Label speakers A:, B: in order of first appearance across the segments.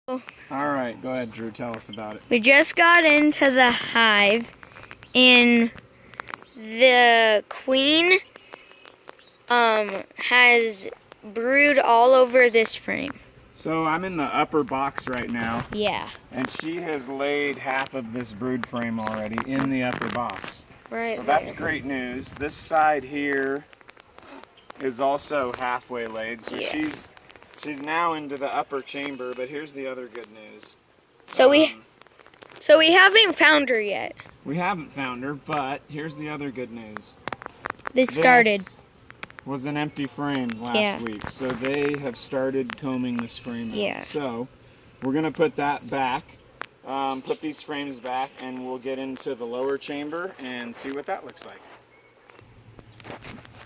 A: All right, go ahead, Drew. Tell us about it.
B: We just got into the hive, and the queen has brood all over this frame.
A: So I'm in the upper box right now.
B: Yeah.
A: And she has laid half of this brood frame already in the upper box.
B: Right.
A: So that's great news. This side here is also halfway laid. So
B: yeah.
A: she's now into the upper chamber, but here's the other good news.
B: So we haven't found her yet.
A: We haven't found her, but here's the other good news.
B: This started.
A: Was an empty frame last week, so they have started combing this frame out.
B: Yeah.
A: So we're gonna put that back, put these frames back, and we'll get into the lower chamber and see what that looks like.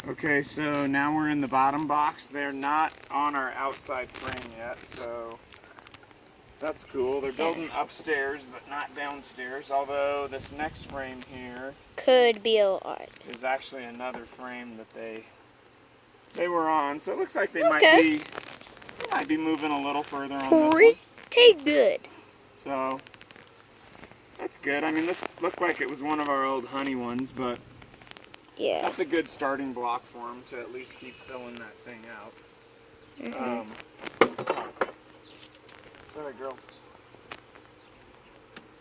A: Okay, so now we're in the bottom box. They're not on our outside frame yet, so that's cool. They're building upstairs, but not downstairs, although this next frame here
B: could be a lot.
A: Is actually another frame that they were on, so it looks like they might be moving a little further on this one.
B: Pretty good.
A: So that's good. I mean, this looked like it was one of our old honey ones, but
B: yeah,
A: that's a good starting block for them to at least keep filling that thing out. Sorry, girls.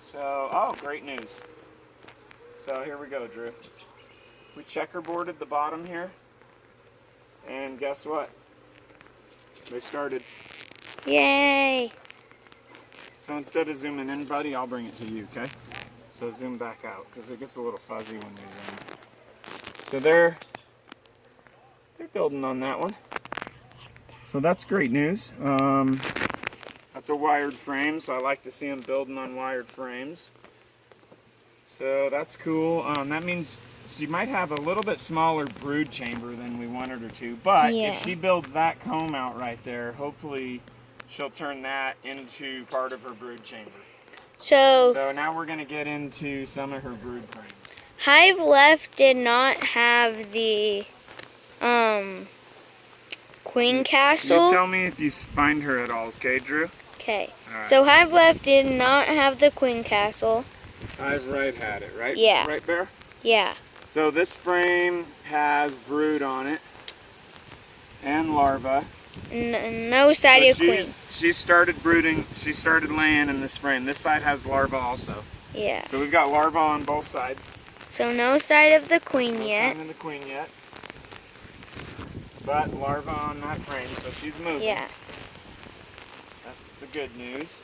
A: So, oh, great news. So here we go, Drew. We checkerboarded the bottom here. And guess what? They started.
B: Yay!
A: So instead of zooming in, buddy, I'll bring it to you, okay? So zoom back out, because it gets a little fuzzy when you zoom. So they're building on that one. So that's great news. That's a wired frame, so I like to see them building on wired frames. So that's cool. That means she might have a little bit smaller brood chamber than we wanted her to, but if she builds that comb out right there, hopefully she'll turn that into part of her brood chamber. So now we're going to get into some of her brood frames.
B: Hive left did not have the queen castle.
A: You tell me if you find her at all, okay, Drew?
B: Okay.
A: Right.
B: So Hive left did not have the queen castle.
A: Hive right had it, right?
B: Yeah.
A: Right, Bear?
B: Yeah.
A: So this frame has brood on it and larvae.
B: No side of queen.
A: She started brooding. She started laying in this frame. This side has larvae also.
B: Yeah.
A: So we've got larvae on both sides.
B: So no side of the queen yet.
A: No sign of the queen yet. But larvae on that frame, so she's moving.
B: Yeah.
A: That's the good news.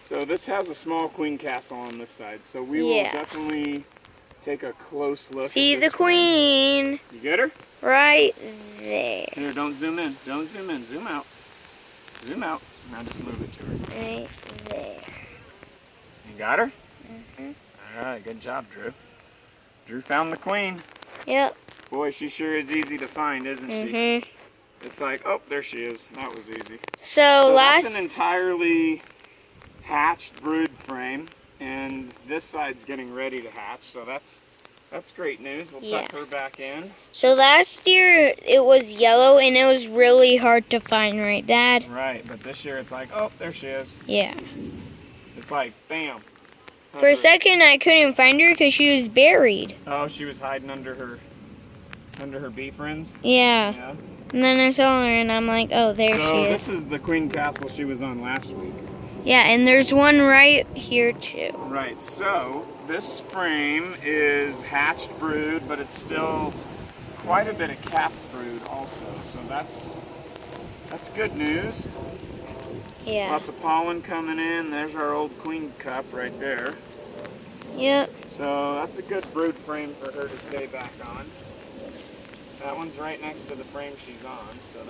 A: So this has a small queen castle on this side, so we will definitely take a close look.
B: See
A: at this
B: the queen.
A: You get her?
B: Right there.
A: Here, don't zoom in. Don't zoom in. Zoom out. Zoom out. Now just move it to her.
B: Right there.
A: You got her?
B: Mhm.
A: All right, good job, Drew. Drew found the queen.
B: Yep.
A: Boy, she sure is easy to find, isn't she? It's like, oh, there she is. That was easy.
B: So
A: that's an entirely hatched brood frame, and this side's getting ready to hatch, so that's great news. We'll tuck her back in.
B: So last year it was yellow and it was really hard to find, right, Dad?
A: Right, but this year it's like, oh, there she is.
B: Yeah.
A: It's like, bam.
B: For a second I couldn't find her because she was buried.
A: Oh, she was hiding under her bee friends?
B: Yeah. And then I saw her and I'm like, oh, there she is.
A: So this is the queen castle she was on last week.
B: Yeah, and there's one right here too.
A: Right, so this frame is hatched brood, but it's still quite a bit of capped brood also. So that's good news.
B: Yeah.
A: Lots of pollen coming in. There's our old queen cup right there.
B: Yep.
A: So that's a good brood frame for her to stay back on. That one's right next to the frame she's on, so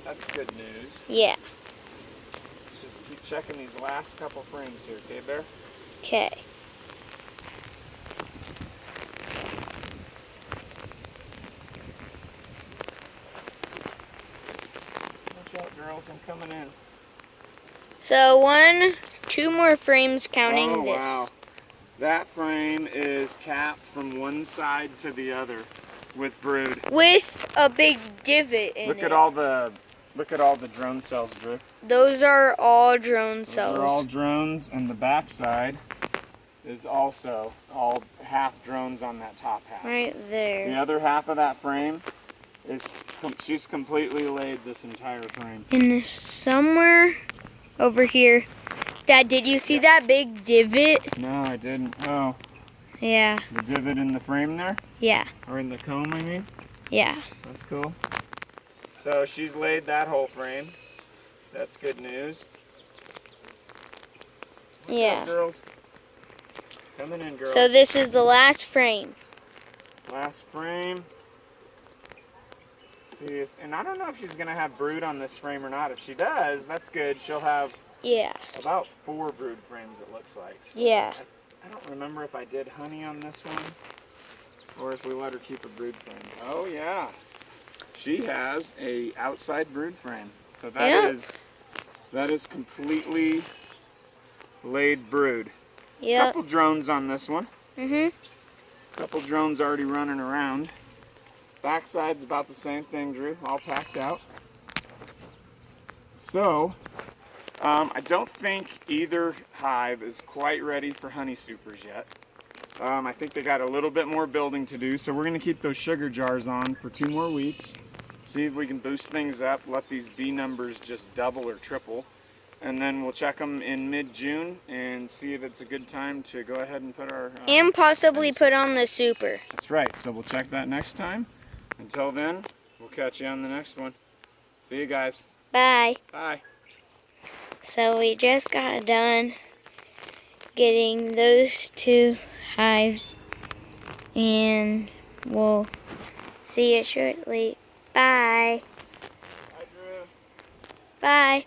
A: that's good news.
B: Yeah.
A: Just keep checking these last couple frames here, okay, Bear?
B: Okay.
A: Watch out, girls, I'm coming in.
B: So 2 more frames counting this.
A: Wow. That frame is cap from one side to the other with brood.
B: With a big divot in it.
A: Look at all the drone cells, Drew.
B: Those are all drone cells.
A: Those are all drones, and the back side is also all half drones on that top half.
B: Right there.
A: The other half of that frame is she's completely laid this entire frame.
B: And somewhere over here. Dad, did you see that big divot?
A: No, I didn't. Oh,
B: Yeah.
A: the divot in the frame there?
B: Yeah.
A: Or in the comb, I mean?
B: Yeah.
A: That's cool. So she's laid that whole frame. That's good news. What's
B: Yeah.
A: up, girls? Coming in, girls.
B: So this is the last frame.
A: Last frame. See if, and I don't know if she's gonna have brood on this frame or not. If she does, that's good. She'll have
B: Yeah.
A: about 4 brood frames, it looks like. So
B: Yeah.
A: I don't remember if I did honey on this one or if we let her keep a brood frame. Oh yeah, she has a outside brood frame. So that is completely laid brood.
B: Yep.
A: Couple drones on this one.
B: Mhm.
A: Couple drones already running around. Backside's about the same thing, Drew, all packed out. So, I don't think either hive is quite ready for honey supers yet. I think they got a little bit more building to do, so we're gonna keep those sugar jars on for 2 more weeks. See if we can boost things up, let these bee numbers just double or triple. And then we'll check them in mid-June and see if it's a good time to go ahead and put our...
B: And possibly put on the super.
A: That's right, so we'll check that next time. Until then, we'll catch you on the next one. See you guys.
B: Bye.
A: Bye.
B: So we just got done getting those 2 hives. And we'll see you shortly. Bye.
A: Bye, Drew.
B: Bye.